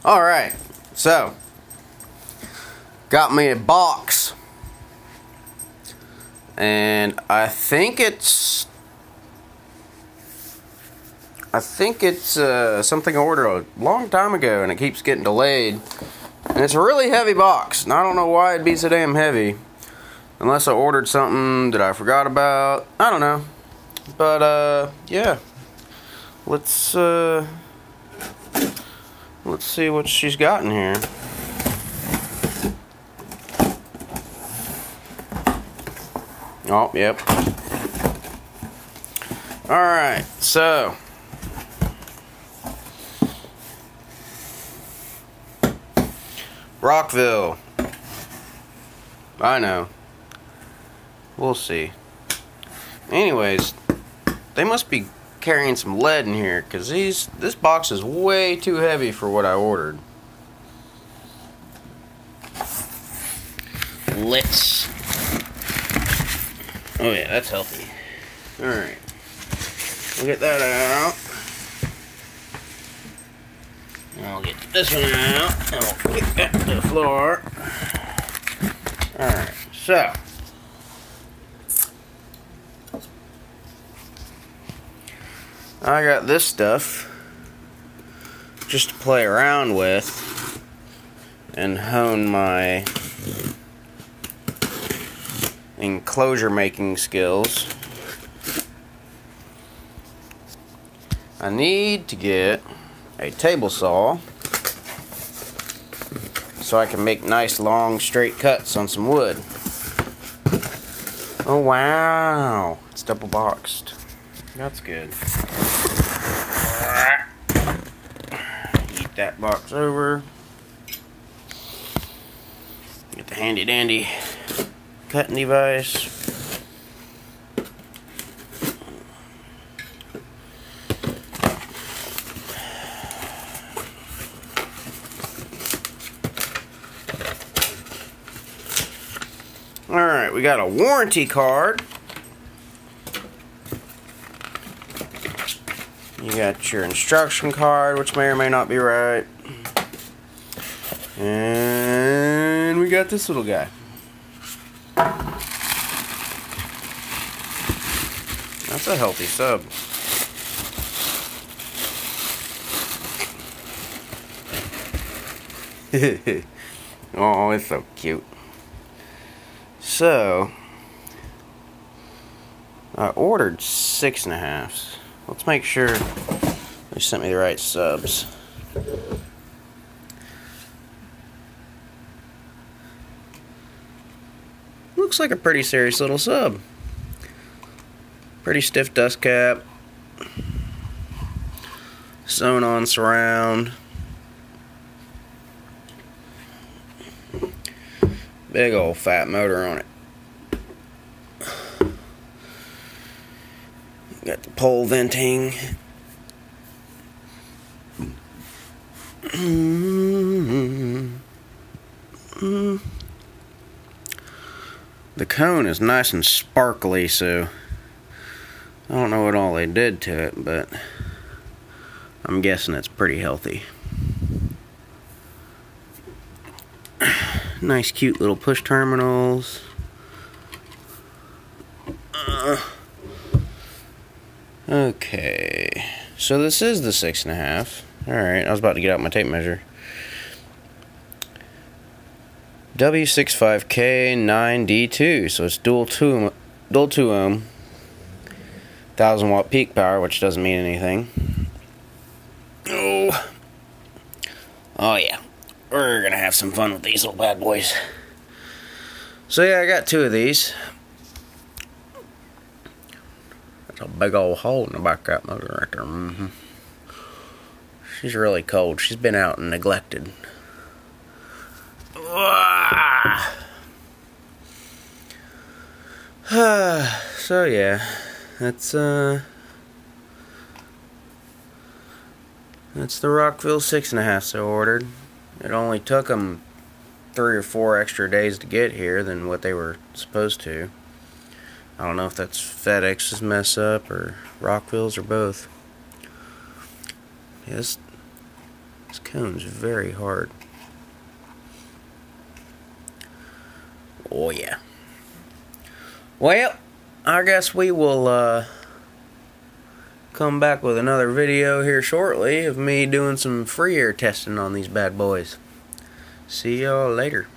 Alright, so got me a box, and I think it's something I ordered a long time ago, and it keeps getting delayed. And it's a really heavy box, and I don't know why it'd be so damn heavy, unless I ordered something that I forgot about. I don't know, but yeah, let's see what she's got in here. Oh, yep. Alright, so Rockville. I know. We'll see. Anyways, they must be carrying some lead in here, because this box is way too heavy for what I ordered. Let's... Oh yeah, that's healthy. Alright. We'll get that out. And I'll get this one out. And we'll get that to the floor. Alright, so I got this stuff just to play around with and hone my enclosure making skills. I need to get a table saw so I can make nice long straight cuts on some wood. Oh wow, it's double boxed. That's good. Eat that box over. Get the handy dandy cutting device. Alright, we got a warranty card. You got your instruction card, which may or may not be right. And we got this little guy. That's a healthy sub. Oh, it's so cute. So, I ordered 6.5s. Let's make sure they sent me the right subs. Looks like a pretty serious little sub. Pretty stiff dust cap. Sewn on surround. Big old fat motor on it. Got the pole venting. The cone is nice and sparkly, so I don't know what all they did to it, but I'm guessing it's pretty healthy. Nice cute little push terminals. Okay, so this is the 6.5. Alright, I was about to get out my tape measure. W65K9D2, so it's dual 2 ohm, 1000 watt peak power, which doesn't mean anything. Oh yeah, we're gonna have some fun with these little bad boys. So yeah, I got 2 of these. That's a big old hole in the back of that motor right there. She's really cold. She's been out and neglected. So yeah, that's the Rockville 6.5 I ordered. It only took them 3 or 4 extra days to get here than what they were supposed to. I don't know if that's FedEx's mess up or Rockville's or both. Yes, This cone's very hard. Oh yeah. Well, I guess we will come back with another video here shortly of me doing some free air testing on these bad boys. See y'all later.